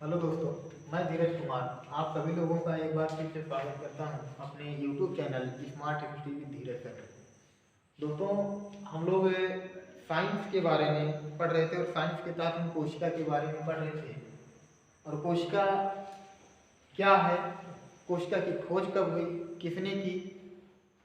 Hello दोस्तों, मैं धीरज कुमार आप सभी लोगों का एक बार फिर से स्वागत करता हूं अपने YouTube channel smart history with Dheeraj sir. दोस्तों, हम लोग साइंस के बारे में पढ़ रहे थे और साइंस के साथ हम कोशिका के बारे में पढ़ रहे थे। और कोशिका क्या है, कोशिका की खोज कब हुई, किसने की,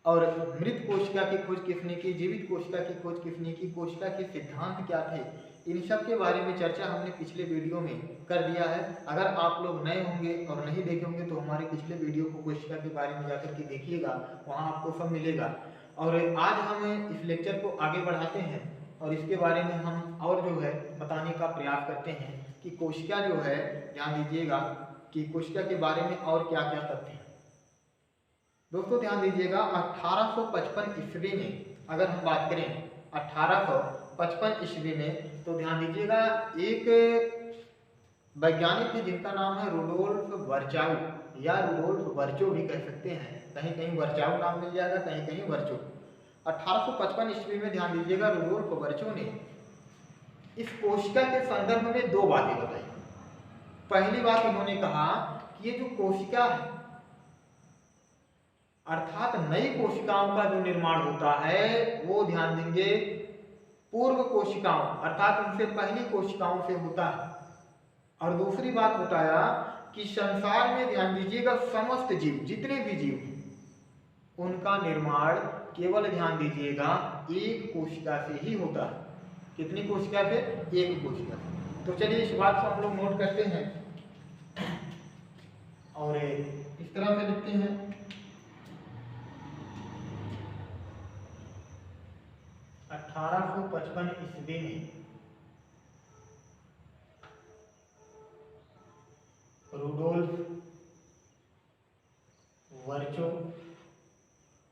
और मृत कोशिका की खोज किसने की, जीवित कोशिका की खोज किसने की, कोशिका के सिद्धांत क्या थे, इन सब के बारे में चर्चा हमने पिछले वीडियो में कर दिया है। अगर आप लोग नए होंगे और नहीं देखे होंगे तो हमारे पिछले वीडियो को कोशिका के बारे में जाकर के देखिएगा, वहाँ आपको सब मिलेगा। और आज हम इस लेक्चर को आगे बढ़ाते हैं और इसके बारे में हम और जो है बताने का प्रयास करते हैं कि कोशिका जो है, ध्यान दीजिएगा कि कोशिका के बारे में और क्या क्या तथ्य हैं। दोस्तों ध्यान दीजिएगा, 1855 ईस्वी में अगर हम बात करें 1855 ईस्वी में, तो ध्यान दीजिएगा एक वैज्ञानिक है जिनका नाम है रुडोल्फ वर्चाउ या रुडोल्फ वर्चो भी कह सकते हैं। कहीं कहीं वर्चाउ नाम मिल जाएगा, कहीं कहीं वर्चो। 1855 ईस्वी में ध्यान दीजिएगा रुडोल्फ वर्चो ने इस कोशिका के संदर्भ में दो बातें बताई। पहली बात इन्होंने कहा कि ये जो कोशिका है अर्थात नई कोशिकाओं का जो निर्माण होता है वो, ध्यान देंगे, पूर्व कोशिकाओं अर्थात उनसे पहली कोशिकाओं से होता है। और दूसरी बात बताया कि संसार में, ध्यान दीजिएगा, समस्त जीव, जितने भी जीव, उनका निर्माण केवल, ध्यान दीजिएगा, एक कोशिका से ही होता है। कितनी कोशिका से? एक कोशिका से। तो चलिए इस बात को हम लोग नोट करते हैं और इस तरह से लिखते हैं। 1855 ईस्वी में रुडोल्फ वर्चो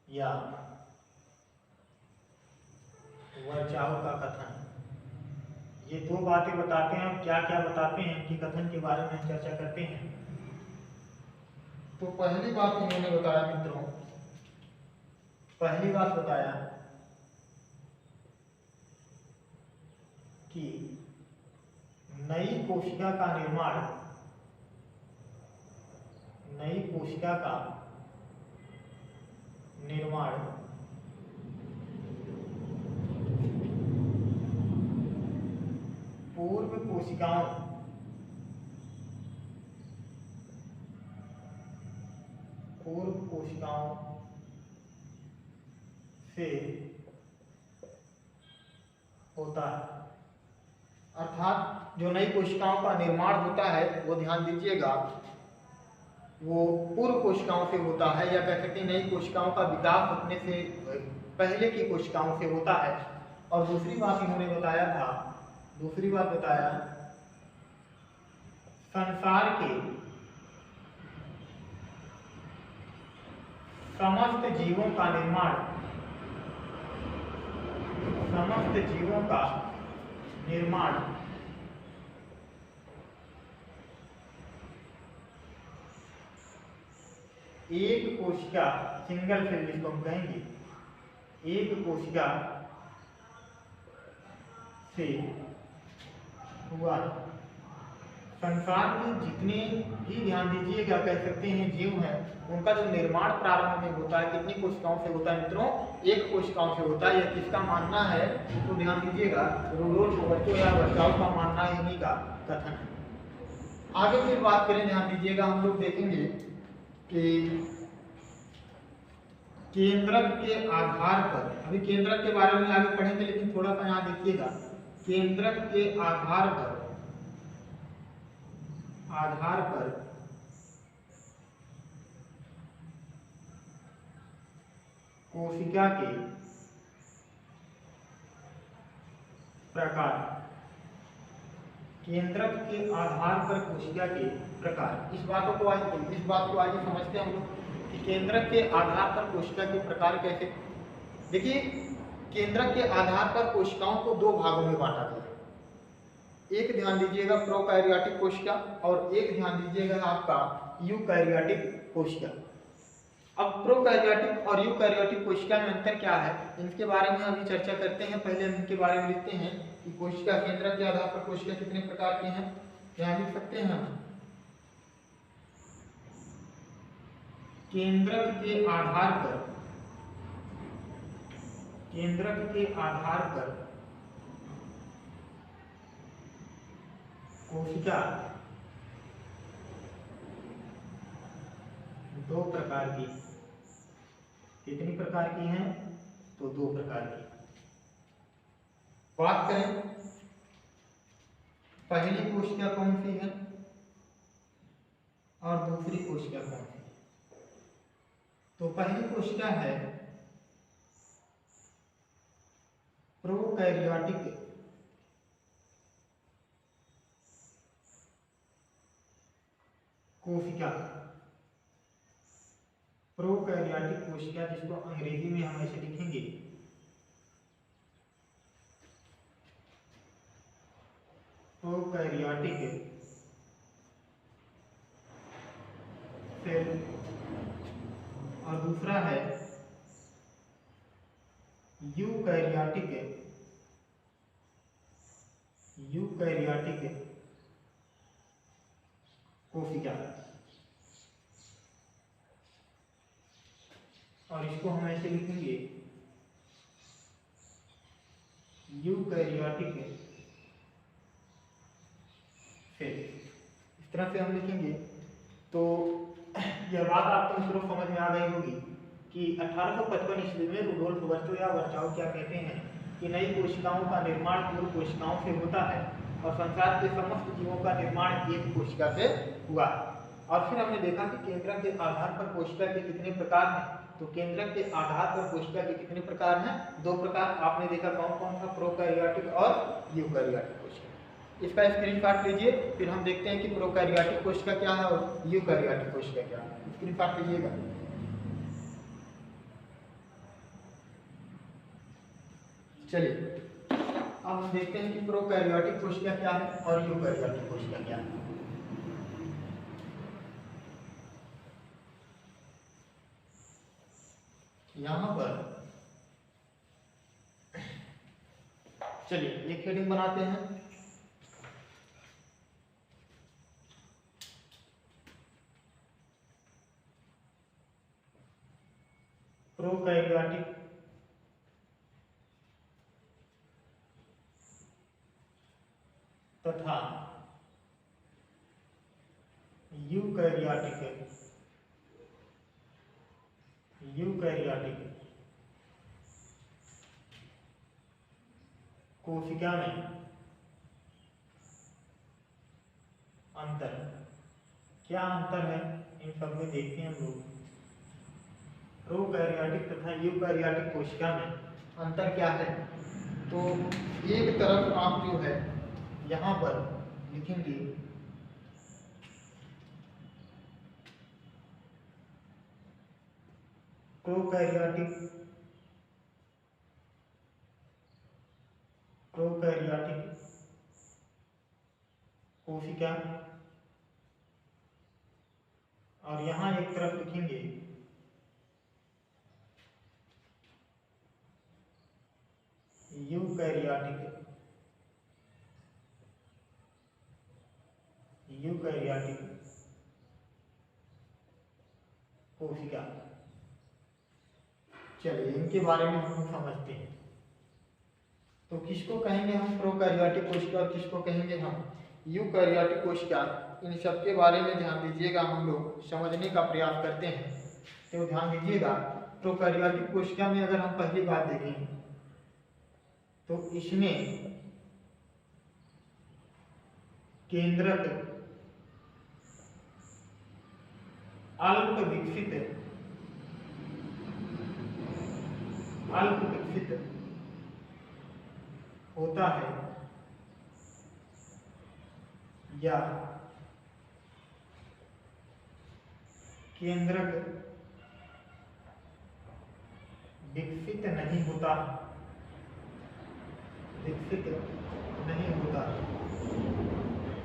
या वर्चाओ का कथन, ये दो बातें बताते हैं। क्या क्या बताते हैं कि कथन के बारे में चर्चा करते हैं। तो पहली बात इन्होंने बताया मित्रों, पहली बात बताया कि नई कोशिका का निर्माण, नई कोशिका का निर्माण पूर्व कोशिकाओं से होता है। अर्थात जो नई कोशिकाओं का निर्माण होता है वो, ध्यान दीजिएगा, वो पूर्व कोशिकाओं से होता है, या कह सकते हैं नई कोशिकाओं का विकास होने से पहले की कोशिकाओं से होता है। और दूसरी बात इन्होंने बताया था, दूसरी बात बताया, संसार के समस्त जीवों का निर्माण, समस्त जीवों का निर्माण एक कोशिका, सिंगल सेल जिसको हम कहेंगे, एक कोशिका से हुआ। संसार के जितने भी, ध्यान दीजिएगा, कह सकते हैं जीव हैं, उनका जो निर्माण प्रारंभ में होता है कितनी कोशिकाओं से होता है मित्रों? एक कोशिकाओं से होता है। यह किसका मानना है? तो ध्यान दीजिएगा, रुडोल्फ वर्चो या वर्चाओ का मानना है, इन्हीं का कथन है। आगे फिर बात करें, ध्यान दीजिएगा, हम लोग देखेंगे कि केंद्रक के आधार पर, अभी केंद्रक के बारे में आगे पढ़ेंगे, लेकिन थोड़ा सा यहाँ देखिएगा, केंद्रक के आधार पर कोशिका के प्रकार, केंद्रक के आधार पर कोशिका के प्रकार, इस बात को आज समझते हैं हम लोग कि केंद्रक के आधार पर कोशिका के प्रकार कैसे। देखिए, केंद्रक के आधार पर कोशिकाओं को दो भागों में बांटा गया। एक, ध्यान दीजिएगा, प्रोकैरियोटिक कोशिका, और एक, ध्यान दीजिएगा, आपका यूकैरियोटिक कोशिका। अब प्रोकैरियोटिक और यूकैरियोटिक कोशिका में अंतर क्या है, इनके बारे में अभी चर्चा करते हैं। पहले इनके बारे में लिखते हैं कि कोशिका केंद्रक के आधार पर कोशिका कितने प्रकार की हैं। यहाँ लिख सकते हैं केंद्रक के आधार पर कोशिका दो प्रकार की, कितनी प्रकार की हैं? तो दो प्रकार की। बात करें पहली कोशिका कौन सी है और दूसरी कोशिका कौन सी है? तो पहली कोशिका है प्रोकैरियोटिक कोशिका, प्रोकैरियोटिक कोशिका, जिसको अंग्रेजी में हम ऐसे लिखेंगे प्रोकैरियोटिक सेल, और दूसरा है यूकैरियोटिक कोशिका, और इसको हम ऐसे लिखेंगे यूकैरियोटिक सेल। इस तरह से हम लिखेंगे। तो यह बात आपको मित्रों समझ में आ गई होगी कि 1855 ईस्वी में रुडोल्फ वर्चो या वर्चाओ क्या कहते हैं कि नई कोशिकाओं का निर्माण पूर्व कोशिकाओं से होता है और संसार के समस्त जीवों का निर्माण एक कोशिका से हुआ। और फिर हमने देखा कि केंद्रक के आधार पर कोशिका के कितने प्रकार हैं। तो केंद्रक के आधार पर कोशिका के कितने प्रकार हैं? दो प्रकार। आपने देखा कौन कौन सा? प्रोकैरियोटिक और यूकैरियोटिक कोशिका। इसका स्क्रीनशॉट लीजिए, फिर हम देखते हैं कि प्रोकैरियोटिक कोशिका क्या है और यूकैरियोटिक कोशिका क्या है। स्क्रीनशॉट लीजिएगा। चलिए अब हम देखते हैं कि प्रोकैरियोटिक कोशिका क्या है और यूकैरियोटिक कोशिका क्या है। यहां पर चलिए एक हेडिंग बनाते हैं। प्रोकैरियोटिक तथा यूकैरियोटिक कोशिका में अंतर, क्या अंतर है इन सब में देखते हैं हम लोग। प्रोकैरियोटिक तथा यूकैरियोटिक कोशिका में अंतर क्या है? तो एक तरफ आप जो है यहाँ पर लिखेंगे प्रोकैरियोटिक कोशिका, और यहाँ एक तरफ लिखेंगे यूकैरियोटिक कोशिका। चलिए इनके बारे में हम समझते हैं। तो किसको कहेंगे हम प्रोकैरियोटिक कोशिका और किसको कहेंगे हम यूकैरियोटिक कोशिका? इन सब के बारे में ध्यान दीजिएगा, हम लोग समझने का प्रयास करते हैं। तो ध्यान दीजिएगा, प्रोकैरियोटिक कोशिका में अगर हम पहली बात देखें तो इसमें केंद्रक अल्प विकसित होता है या केंद्रक विकसित नहीं होता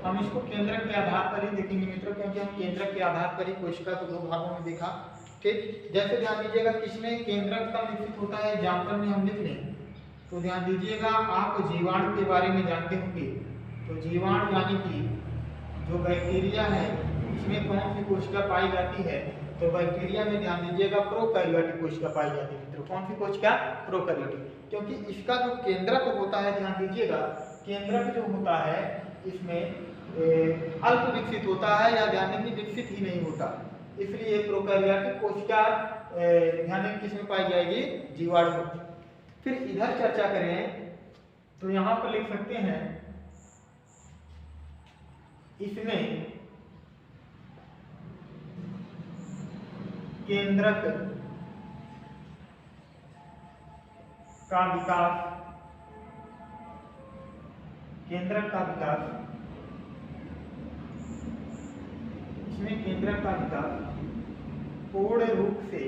हम इसको केंद्रक के आधार पर ही देखेंगे मित्रों, क्योंकि हम केंद्रक के आधार पर ही कोशिका को दो भागों में देखा। ठीक, जैसे ध्यान दीजिएगा किसमें केंद्रक कब विकसित होता है, एग्जाम्पल में हम लिख लें। तो ध्यान दीजिएगा, आप जीवाणु के बारे में जानते होंगे। तो जीवाणु यानी कि जो बैक्टीरिया है इसमें कौन सी कोशिका पाई जाती है? तो बैक्टीरिया में ध्यान दीजिएगा प्रोकैरियोटिक कोशिका पाई जाती है मित्रों। कौन सी कोशिका? प्रोकैरियोटिक। क्योंकि इसका जो केंद्रक होता है, ध्यान दीजिएगा, केंद्रक जो होता है इसमें अल्प विकसित होता है, या ध्यान देंगे विकसित ही नहीं होता। इसलिए प्रोकैरियोटिक कोशिका ध्यान देंगे किसमें पाई जाएगी? जीवाणु में। फिर इधर चर्चा करें तो यहां पर लिख सकते हैं इसमें केंद्रक का विकास, केंद्रक का विकास, इसमें केंद्रक का विकास पूर्ण रूप से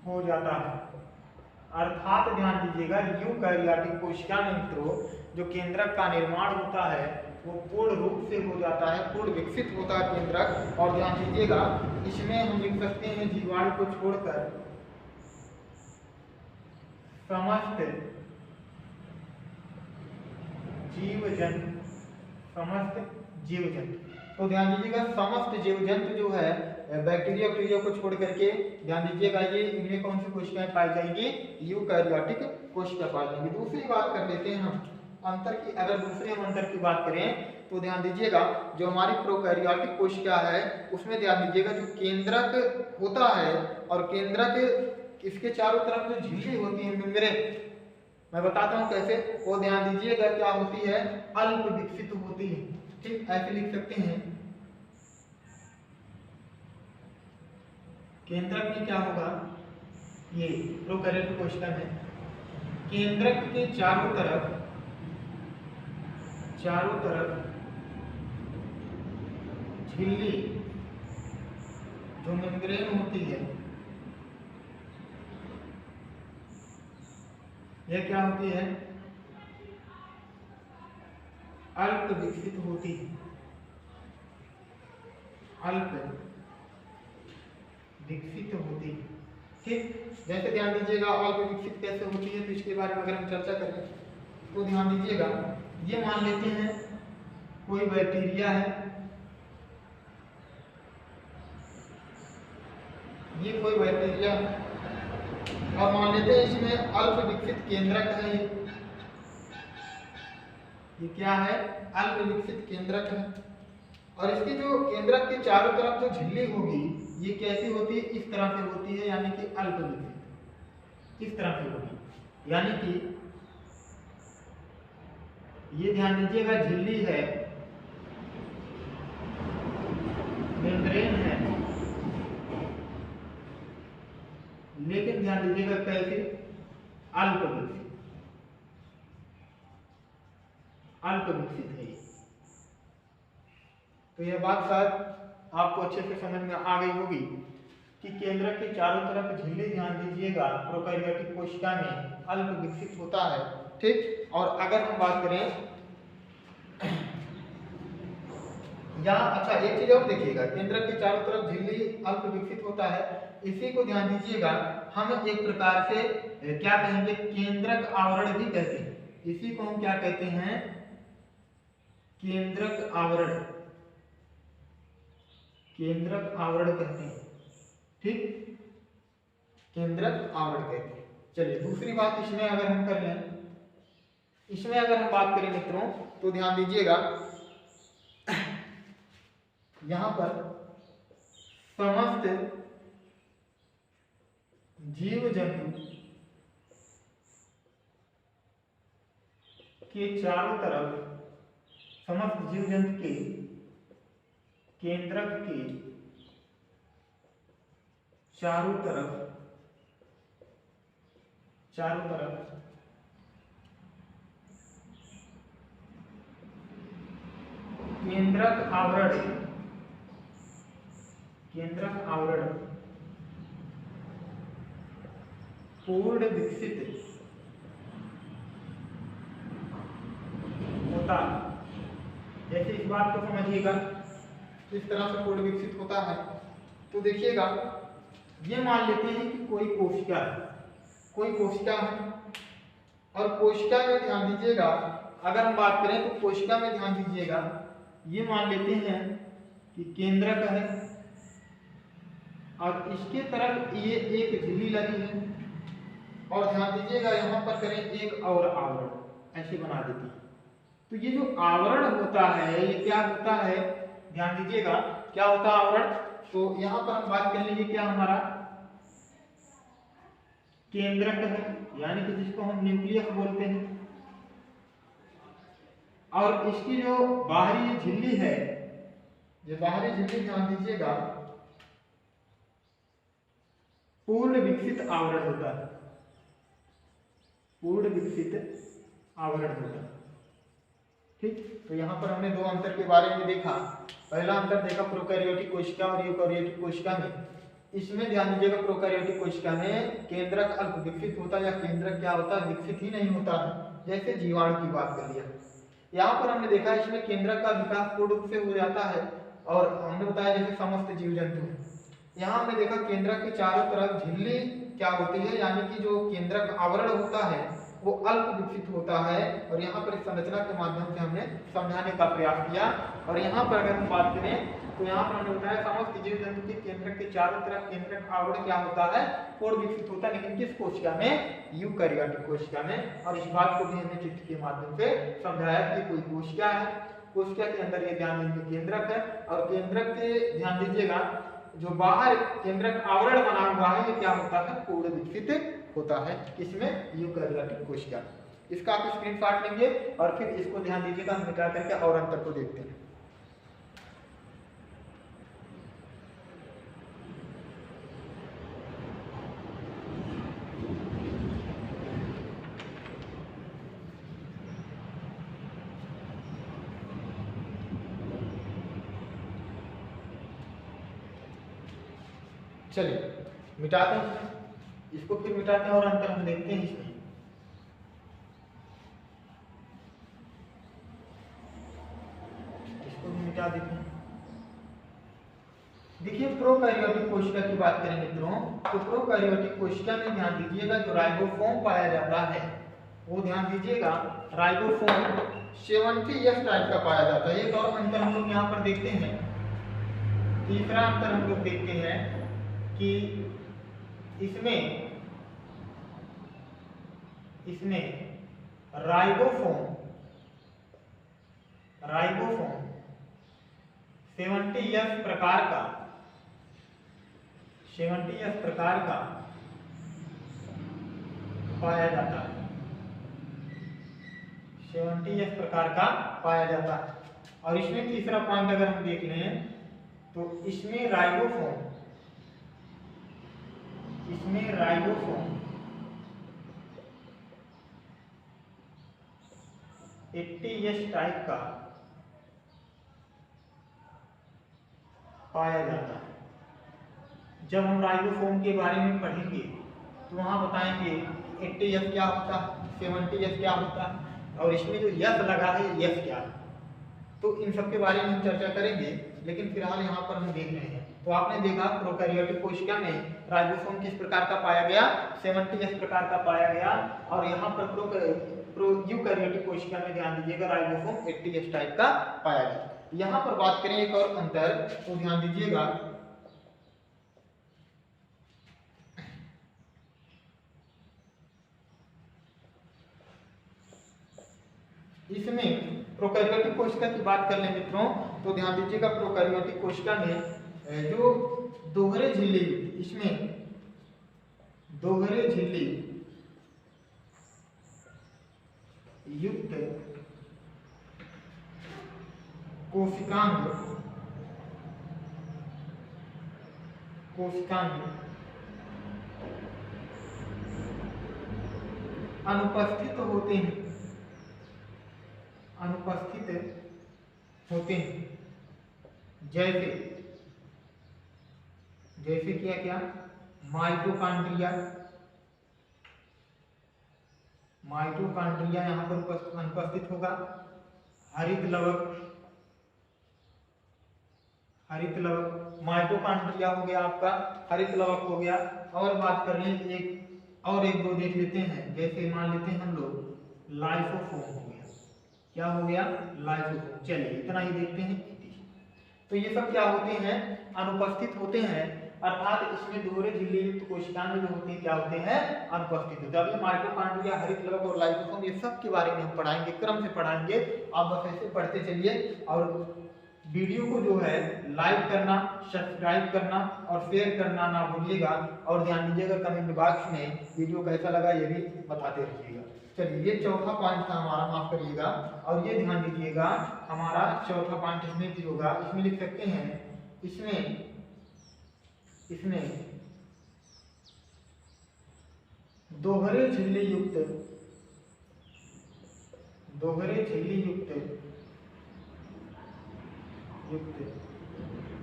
हो जाता है। अर्थात ध्यान दीजिएगा यूकैरियोटिक कोशिका में मित्रों जो केंद्रक का निर्माण होता है वो पूर्ण रूप से हो जाता है, पूर्ण विकसित होता है केंद्रक। और ध्यान दीजिएगा इसमें हम लिख सकते हैं जीवाणु को छोड़कर समस्त जीव जंतु, समस्त जीव जंतु। तो ध्यान दीजिएगा समस्त जीव जंतु जो है बैक्टीरिया को छोड़ करके ध्यान दीजिएगा ये इनमें कौन सी कोशिकाएं पाई जाएंगी? यूकैरियोटिक कोशिका पाई जाएंगी। दूसरी बात कर लेते हैं हम अंतर की। अगर दूसरे हम अंतर की बात करें तो ध्यान दीजिएगा जो हमारी प्रोकैरियोटिक कोशिका है उसमें ध्यान दीजिएगा जो केंद्रक होता है और केंद्रक इसके चारों तरफ जो झिल्ली होती है मेम्ब्रेन, मैं बताता हूं कैसे। वो ध्यान दीजिएगा क्या होती है? अल्प विकसित होती है। ठीक, ऐसे लिख सकते हैं केंद्रक में क्या होगा? ये प्रोकैरियोटिक कोशिका में केंद्रक के चारों तरफ झिल्ली जो मेम्ब्रेन होती है यह क्या होती है? अल्प विकसित होती है, अल्प विकसित होती है। ठीक, जैसे ध्यान दीजिएगा अल्प विकसित कैसे होती है तो इसके बारे में अगर हम चर्चा करें तो ध्यान दीजिएगा ये मान लेते हैं कोई बैक्टीरिया है, ये कोई बैक्टीरिया है और मान लेते हैं इसमें अल्प विकसित केंद्रक है। ये क्या है? अल्प विकसित केंद्रक है। और इसकी जो केंद्रक के चारों तरफ जो झिल्ली होगी ये कैसी होती है? इस तरह से होती है, यानी कि अल्प विकसित इस तरह से होगी। यानी कि ये ध्यान दीजिएगा झिल्ली है, मेम्ब्रेन है, लेकिन ध्यान दीजिएगा कैसे? अल्प विकसित, अल्प विकसित है। तो यह बात शायद आपको अच्छे से समझ में आ गई होगी कि केंद्रक के चारों तरफ झिल्ली ध्यान दीजिएगा प्रोकैरियोटिक कोशिका में अल्प विकसित होता है। ठीक, और अगर हम बात करें यहाँ, अच्छा एक चीज और देखिएगा, केंद्रक के चारों तरफ झिल्ली अल्प विकसित होता है, इसी को ध्यान दीजिएगा हम एक प्रकार से क्या कहेंगे? केंद्रक आवरण भी कहते हैं। इसी को हम क्या कहते हैं? केंद्रक आवरण, केंद्रक आवरण कहते हैं। ठीक, केंद्रक आवरण कहते हैं। चलिए दूसरी बात इसमें अगर हम कर लें, इसमें अगर हम बात करें मित्रों तो ध्यान दीजिएगा यहां पर समस्त जीव जंतु के चारों तरफ, समस्त जीव जंतु के केंद्रक के चारों तरफ केंद्रक आवरण पूर्ण विकसित होता। जैसे इस बात को समझिएगा किस तरह से पूर्ण विकसित होता है तो देखिएगा ये मान लेते हैं कि कोई कोशिका है, कोई कोशिका है और कोशिका में ध्यान दीजिएगा, अगर हम बात करें तो कोशिका में ध्यान दीजिएगा ये मान लेते हैं कि केंद्रक है और इसके तरफ ये एक झिल्ली लगी है और ध्यान दीजिएगा यहाँ पर करें एक और आवरण, ऐसे बना देती है। तो ये जो आवरण होता है ये क्या होता है, ध्यान दीजिएगा क्या होता है आवरण। तो यहाँ पर हम बात कर लेंगे क्या हमारा केंद्रक है, यानी कि जिसको हम न्यूक्लियस बोलते हैं। और इसकी जो बाहरी झिल्ली है, ये बाहरी झिल्ली ध्यान दीजिएगा पूर्ण विकसित आवरण होता है, पूर्ण विकसित आवरण होता है। ठीक, तो यहाँ पर हमने दो अंतर के बारे में देखा। पहला अंतर देखा प्रोकैरियोटिक कोशिका और यूकैरियोटिक कोशिका में। इसमें ध्यान दीजिएगा प्रोकैरियोटिक कोशिका में केंद्रक अल्प विकसित होता है या केंद्रक क्या होता है, विकसित ही नहीं होता है, जैसे जीवाणु की बात कर लिया। यहाँ पर हमने देखा इसमें केंद्रक का विकास पूर्ण रूप से हो जाता है और हमने बताया जैसे समस्त जीव जंतु है। यहाँ हमने देखा केंद्रक के चारों तरफ झिल्ली क्या होती है, यानी कि जो केंद्रक आवरण होता है वो अल्प विकसित होता है। और यहाँ पर इस संरचना के माध्यम से हमने समझाने का प्रयास किया। और यहाँ पर अगर हम बात करें तो यहाँ पर हमने बताया समस्त जीव जंतु के केंद्रक के चारों तरफ केंद्रक आवरण क्या होता है, पूर्ण विकसित होता है, लेकिन किस कोशिका में, यूकैरियोटिक कोशिका में। और इस बात को भी हमने चित्र के माध्यम से समझाया कि कोई कोशिका है, कोशिका के अंदर ये ध्यान दीजिए केंद्रक है और केंद्रक के ध्यान दीजिएगा जो बाहर केंद्रक आवरण बना हुआ है ये क्या होता है, पूर्ण विकसित होता है। इसमें यूकैरियोटिक कोशिका। इसका आप स्क्रीनशॉट लेंगे और फिर इसको ध्यान दीजिएगा, हम मिटा करके और अंतर को देखते हैं। चलिए मिटाते हैं इसको, फिर मिटाते हैं और अंतर हम देखते हैं इसमें। इसको भी मिटा देते हैं। देखिए प्रोकैरियोटिक कोशिका की बात करें मित्रों, तो प्रोकैरियोटिक कोशिका में ध्यान दीजिएगा जो राइबोसोम पाया जाता है वो ध्यान दीजिएगा राइबोसोम 70S टाइप का पाया जाता है। एक और अंतर हम लोग यहाँ पर देखते हैं, तीसरा अंतर हम लोग देखते हैं कि इसमें राइबोसोम 70S प्रकार का पाया जाता है, 70S प्रकार का पाया जाता है। और इसमें तीसरा पॉइंट अगर हम देख लें तो इसमें राइबोसोम 80S टाइप का पाया जाता है। जब हम राइबोसोम के बारे में पढ़ेंगे तो वहां बताएंगे 80S क्या होता है, 70S क्या होता है और इसमें जो यस लगा है यस क्या है। तो इन सब के बारे में हम चर्चा करेंगे, लेकिन फिलहाल यहाँ पर हम देख रहे हैं। तो आपने देखा प्रोकैरियोटिक कोशिका में राइबोसोम किस प्रकार का पाया गया, 70S प्रकार का पाया गया। और यहाँ पर यूकैरियोटिक कोशिका में ध्यान दीजिएगा राइबोसोम 80S टाइप का पाया गया। यहाँ पर बात करें एक और अंतर, तो ध्यान दीजिएगा इसमें प्रोकैरियोटिक कोशिका की बात कर लें मित्रों, तो ध्यान दीजिएगा प्रोकैरियोटिक कोशिका में जो दोहरे झिल्ली, इसमें दोहरे झिल्ली युक्त कोशिकांग अनुपस्थित होते हैं। जैसे क्या माइटोकॉन्ड्रिया यहाँ पर अनुपस्थित होगा। हरित लवक माइटोकॉन्ड्रिया हो गया आपका, हरित लवक हो गया। और बात कर लें एक दो देख लेते हैं, जैसे मान लेते हैं हम लोग लाइसोसोम हो गया। क्या हो गया, लाइसोसोम। चलिए इतना ही देखते हैं। तो ये सब क्या होते हैं, अनुपस्थित होते हैं, अर्थात इसमें दोहरे झिल्ली युक्त कोशिकाएं जो होती हैं क्या होते हैं, अनुपस्थित होते हैं। अब ये माइटोकॉन्ड्रिया, हरित लवक और लाइसोसोम ये सब के बारे में हम पढ़ाएंगे, क्रम से पढ़ाएंगे, आप बस ऐसे पढ़ते चलिए। और वीडियो को जो है लाइक करना, सब्सक्राइब करना और शेयर करना ना भूलिएगा, और ध्यान दीजिएगा कमेंट बॉक्स में वीडियो कैसा लगा ये भी बताते रहिएगा। चलिए, ये चौथा पॉइंट था हमारा, माफ करिएगा, और ये ध्यान दीजिएगा हमारा चौथा पॉइंट इसमें भी होगा, इसमें लिख सकते हैं, इसमें दोहरे झिल्ली युक्त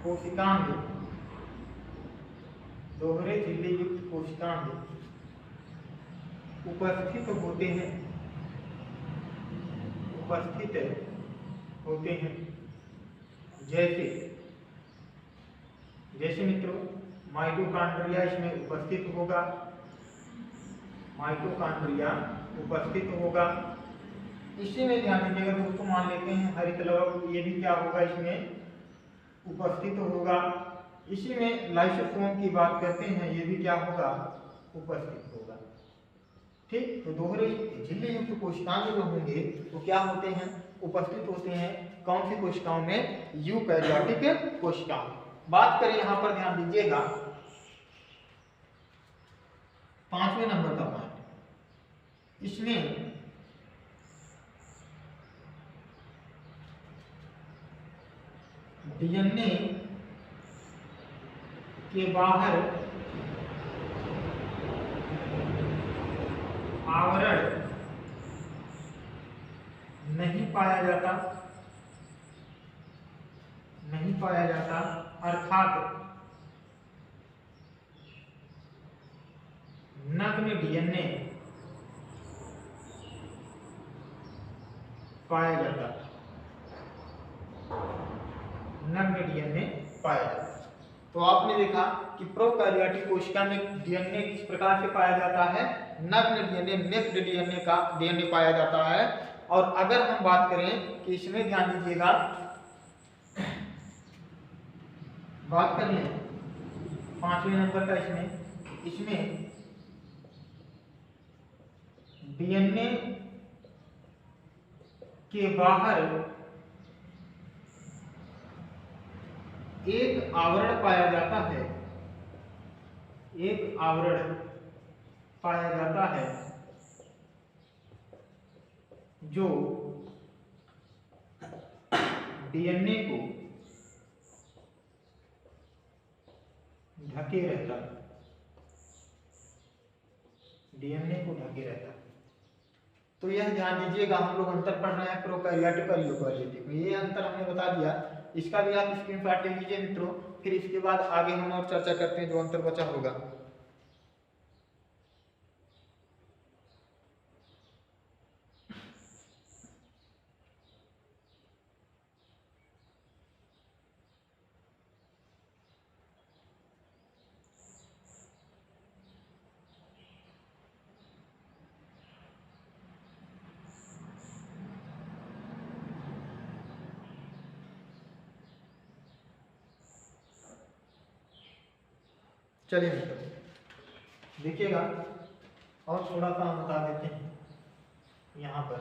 कोशिकांग, दोहरे झिल्ली युक्त कोशिकांग उपस्थित होते हैं, जैसे मित्रों माइटोकॉन्ड्रिया इसमें उपस्थित होगा, इसी में ध्यान दीजिएगा दोस्तों, मान लेते हैं हरित लवक, ये भी क्या होगा, इसमें उपस्थित होगा। इसी में लाइसोसोम की बात करते हैं, ये भी क्या होगा, उपस्थित होगा। ठीक, तो दोहरे झिल्ली युक्त कोशिकाएं जो होंगे वो क्या होते हैं, उपस्थित होते हैं। कौन सी कोशिकाओं में, यूकैरियोटिक कोशिकाओं। बात करें यहाँ पर ध्यान दीजिएगा 5वें नंबर का पॉइंट, इसमें डीएनए के बाहर आवरण नहीं पाया जाता, अर्थात नग्न डीएनए पाया जाता, तो आपने देखा कि प्रोकैरियोटिक कोशिका में डीएनए किस प्रकार से पाया जाता है, नग्न डीएनए, नेक्ड डीएनए का डीएनए पाया जाता है। और अगर हम बात करें कि इसमें ध्यान दीजिएगा, बात करें 5वें नंबर का, इसमें डीएनए के बाहर एक आवरण पाया जाता है, जो डीएनए को ढके रहता है, तो यह ध्यान दीजिएगा, हम लोग अंतर पढ़ रहे हैं प्रोकैरियोटिक और यूकैरियोटिक में, ये अंतर हमने बता दिया। इसका भी आप स्क्रीनशॉट ले लीजिए मित्रों, फिर इसके बाद आगे हम और चर्चा करते हैं जो अंतर बचा होगा। चलिए मित्रों देखिएगा, और थोड़ा सा हम बता देते हैं यहाँ पर।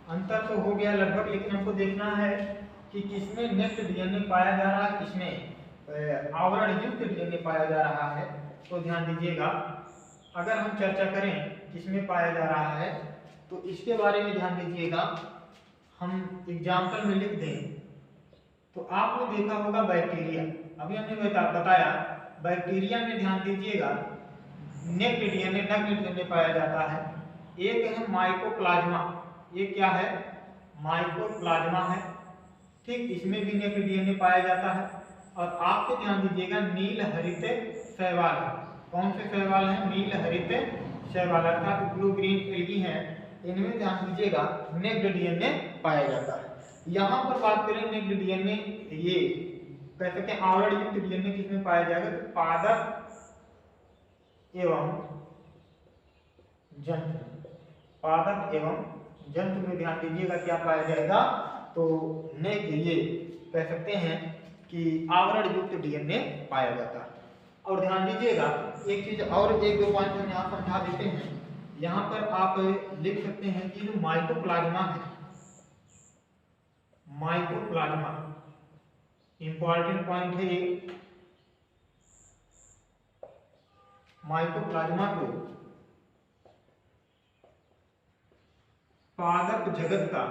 अंतर तो हो गया लगभग, लेकिन हमको देखना है कि किसमें नेक्ड डीएनए पाया जा रहा है, किसमें आवरण युक्त डीएनए पाया जा रहा है। तो ध्यान दीजिएगा, अगर हम चर्चा करें किसमें पाया जा रहा है, तो इसके बारे में ध्यान दीजिएगा, हम एग्जाम्पल में लिख दें तो आपने देखा होगा बैक्टीरिया, अभी हमने बताया बैक्टीरिया में ध्यान दीजिएगा नेक्ड डीएनए, नग्न डीएनए पाया जाता है। एक है माइकोप्लाज्मा, ये क्या है, माइकोप्लाज्मा है, ठीक, इसमें भी नेक्ड डीएनए पाया जाता है। और आपको ध्यान दीजिएगा नील हरित शैवाल, कौन से शैवाल है, नील हरित शैवाल अर्थात ब्लू ग्रीन एल्गी है, इनमें ध्यान दीजिएगा नेक्ड डीएनए पाया जाता है। यहाँ पर बात करें नेक्ड डीएनए, ये कह सकते हैं आवरण युक्त डीएनए किसमें पाया जाएगा, तो पादप एवं जंतु में ध्यान दीजिएगा क्या पाया जाएगा, तो नेक ये कह सकते हैं कि आवरण युक्त डीएनए पाया जाता है। और ध्यान दीजिएगा एक चीज और, एक दो पॉइंट हम यहाँ समझा देते हैं। यहाँ पर आप लिख सकते हैं कि जो माइटोप्लाज्मा है, माइटोप्लाज्मा इंपॉर्टेंट पॉइंट है ये। माइटोप्लाज्मा को पादप जगत का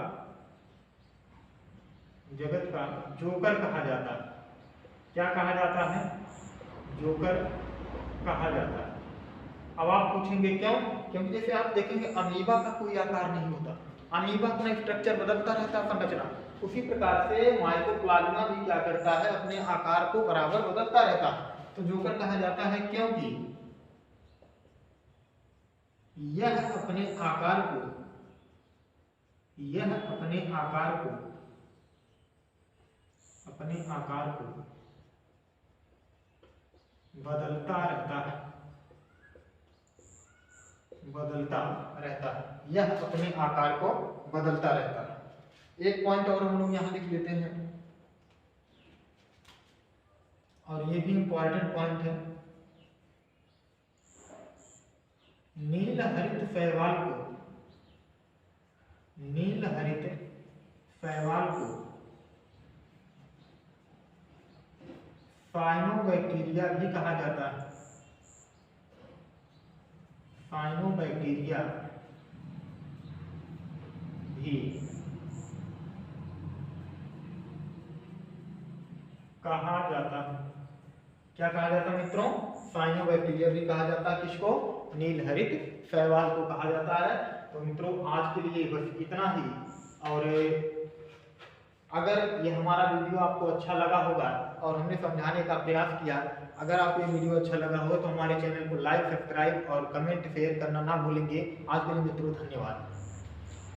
जोकर कहा जाता है। क्या कहा जाता है? जोकर कहा जाता है। अब आप पूछेंगे क्यों? क्योंकि जैसे आप देखेंगे अमीबा का कोई आकार नहीं होता, अमीबा अपना स्ट्रक्चर बदलता रहता है, संरचना। उसी प्रकार से माइटोप्लाज्मा भी क्या करता है, अपने आकार को बराबर बदलता रहता है। तो जोकर कहा जाता है क्योंकि यह अपने आकार को बदलता रहता है, यह अपने आकार को बदलता रहता है। एक पॉइंट और हम लोग यहाँ लिख लेते हैं, और ये भी इंपॉर्टेंट पॉइंट है। नील हरित शैवाल को साइनोबैक्टीरिया भी कहा जाता है। साइनोबैक्टीरिया भी कहा जाता है। क्या कहा जाता है मित्रों? साइनोबैक्टीरिया भी कहा जाता है। किसको? नील हरित शैवाल को कहा जाता है। तो मित्रों आज के लिए बस इतना ही। और अगर ये हमारा वीडियो आपको अच्छा लगा होगा और हमने समझाने का प्रयास किया, अगर आपको ये वीडियो अच्छा लगा हो तो हमारे चैनल को लाइक, सब्सक्राइब और कमेंट शेयर करना ना भूलेंगे। आज के लिए मित्रों धन्यवाद।